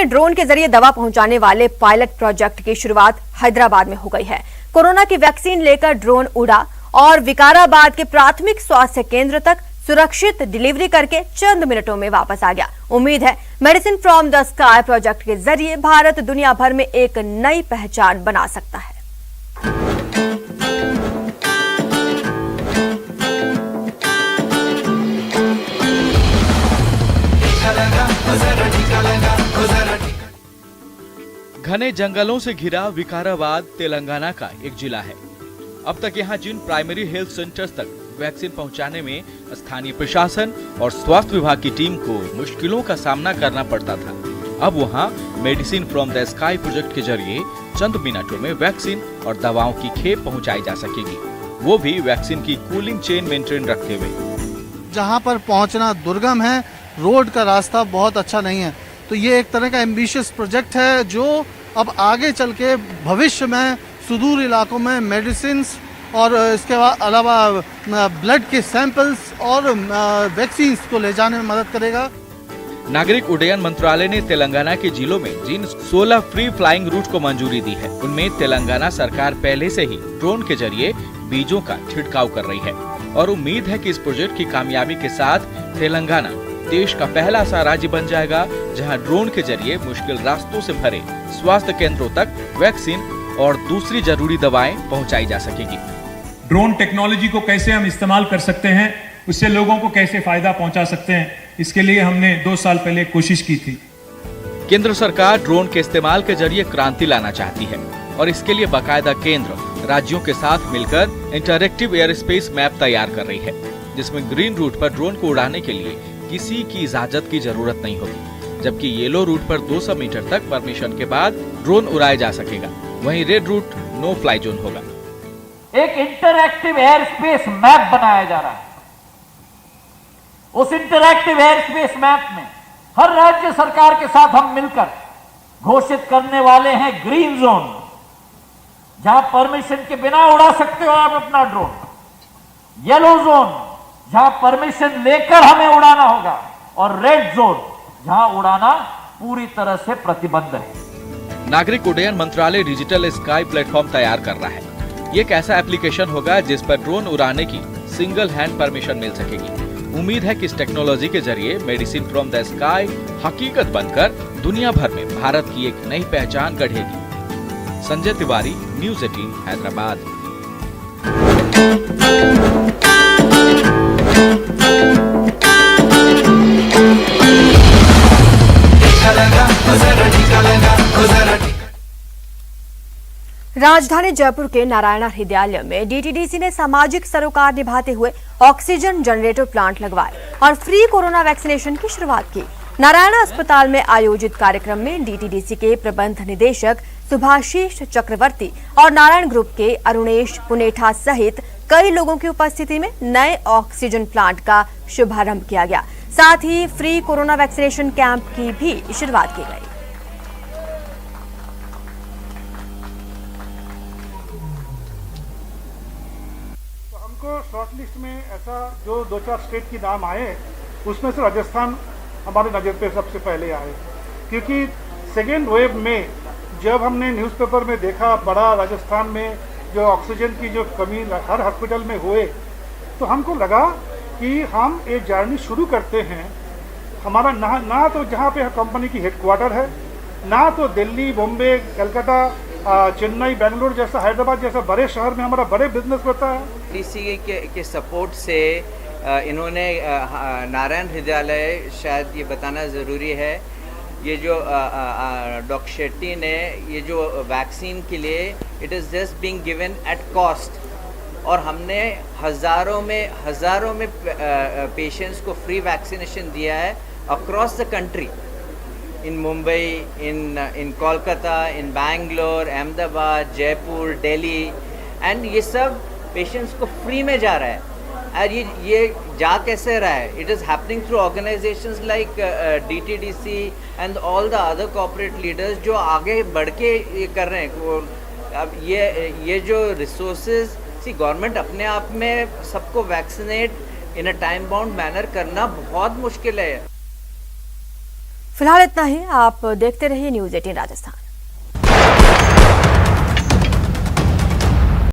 में ड्रोन के जरिए दवा पहुंचाने वाले पायलट प्रोजेक्ट की शुरुआत हैदराबाद में हो गई है। कोरोना की वैक्सीन लेकर ड्रोन उड़ा और विकाराबाद के प्राथमिक स्वास्थ्य केंद्र तक सुरक्षित डिलीवरी करके चंद मिनटों में वापस आ गया। उम्मीद है medicine from the sky project के जरिए भारत दुनिया भर में एक नई पहचान बना सकता है। घने जंगलों से घिरा विकाराबाद तेलंगाना का एक जिला है। अब तक यहाँ जिन प्राइमरी हेल्थ सेंटर्स तक वैक्सीन पहुँचाने में स्थानीय प्रशासन और स्वास्थ्य विभाग की टीम को मुश्किलों का सामना करना पड़ता था, अब वहाँ medicine from the sky project के जरिए चंद मिनटों में वैक्सीन और दवाओं की खेप पहुँचाई जा सकेगी, वो भी वैक्सीन की कूलिंग चेन मेंटेन रखते हुए। जहाँ पर पहुँचना दुर्गम है, रोड का रास्ता बहुत अच्छा नहीं है, तो ये एक तरह का एम्बिशियस प्रोजेक्ट है जो अब आगे चल के भविष्य में सुदूर इलाकों में मेडिसिन और इसके अलावा ब्लड के सैंपल्स और वैक्सीन को ले जाने में मदद करेगा। नागरिक उड्डयन मंत्रालय ने तेलंगाना के जिलों में जिन 16 फ्री फ्लाइंग रूट को मंजूरी दी है, उनमें तेलंगाना सरकार पहले से ही ड्रोन के जरिए बीजों का छिड़काव कर रही है और उम्मीद है कि इस प्रोजेक्ट की कामयाबी के साथ तेलंगाना देश का पहला ऐसा राज्य बन जाएगा जहां ड्रोन के जरिए मुश्किल रास्तों से भरे स्वास्थ्य केंद्रों तक वैक्सीन और दूसरी जरूरी दवाएं पहुंचाई जा सकेगी। ड्रोन टेक्नोलॉजी को कैसे हम इस्तेमाल कर सकते हैं, उससे लोगों को कैसे फायदा पहुंचा सकते हैं, इसके लिए हमने 2 साल पहले कोशिश की थी। केंद्र सरकार ड्रोन के इस्तेमाल के जरिए क्रांति लाना चाहती है और इसके लिए बाकायदा केंद्र राज्यों के साथ मिलकर इंटरएक्टिव एयर स्पेस मैप तैयार कर रही है, जिसमें ग्रीन रूट पर ड्रोन को उड़ाने के लिए किसी की इजाजत की जरूरत नहीं होगी, जबकि येलो रूट पर 200 मीटर तक परमिशन के बाद ड्रोन उड़ाया जा सकेगा। वहीं red route no fly zone होगा। एक इंटरएक्टिव एयर स्पेस मैप बनाया जा रहा है। उस इंटरएक्टिव एयर स्पेस मैप में हर राज्य सरकार के साथ हम मिलकर घोषित करने वाले हैं ग्रीन जोन, जहां परमिशन के बिना उड़ा सकते हो आप अपना ड्रोन, येलो जोन जहां परमिशन लेकर हमें उड़ाना होगा, और रेड जोन जहां उड़ाना पूरी तरह से प्रतिबंध है। नागरिक उड्डयन मंत्रालय डिजिटल स्काई प्लेटफॉर्म तैयार कर रहा है। ये एक ऐसा एप्लीकेशन होगा जिस पर ड्रोन उड़ाने की सिंगल हैंड परमिशन मिल सकेगी। उम्मीद है कि इस टेक्नोलॉजी के जरिए मेडिसिन फ्रॉम द स्काई हकीकत बनकर दुनिया भर में भारत की एक नई पहचान गढ़ेगी। संजय तिवारी, न्यूज़ 18, हैदराबाद। राजधानी जयपुर के नारायणा हृदयालय में डीटीडीसी ने सामाजिक सरोकार निभाते हुए ऑक्सीजन जनरेटर प्लांट लगवाए और फ्री कोरोना वैक्सीनेशन की शुरुआत की। नारायणा अस्पताल में आयोजित कार्यक्रम में डीटीडीसी के प्रबंध निदेशक सुभाषीष चक्रवर्ती और नारायण ग्रुप के अरुणेश पुनेठा सहित कई लोगों की उपस्थिति में नए ऑक्सीजन प्लांट का शुभारंभ किया गया। साथ ही फ्री कोरोना वैक्सीनेशन कैंप की भी शुरुआत की गई। शॉर्ट लिस्ट में ऐसा जो 2-4 स्टेट की नाम आए, उसमें से राजस्थान हमारे नज़र पे सबसे पहले आए, क्योंकि सेकेंड वेव में जब हमने न्यूज़पेपर में देखा बड़ा राजस्थान में जो ऑक्सीजन की जो कमी हर हॉस्पिटल में हुए, तो हमको लगा कि हम ये जर्नी शुरू करते हैं। हमारा ना तो जहाँ पे कंपनी की हेडक्वार्टर है, ना तो दिल्ली, बॉम्बे, कलकत्ता, चेन्नई, बेंगलुरु जैसा, हैदराबाद जैसा बड़े शहर में हमारा बड़े बिजनेस होता है। डीसी के सपोर्ट से इन्होंने नारायण हृदयालय, शायद ये बताना ज़रूरी है, ये जो डॉक्टर शेट्टी ने ये जो वैक्सीन के लिए it is just being given at cost, और हमने हज़ारों में पेशेंट्स को फ्री वैक्सीनेशन दिया है across the country, in Mumbai, in Kolkata, in Bangalore, Ahmedabad, Jaipur, Delhi, and ये सब पेशेंट्स को फ्री में जा रहा है। और ये जा कैसे रहा है? It is happening through organizations like DTDC and all the other corporate leaders जो आगे बढ़ के ये कर रहे हैं। अब ये जो resources, गवर्नमेंट अपने आप में सबको vaccinate in a time bound manner करना बहुत मुश्किल है। फिलहाल इतना ही। आप देखते रहिए न्यूज़ 18 राजस्थान।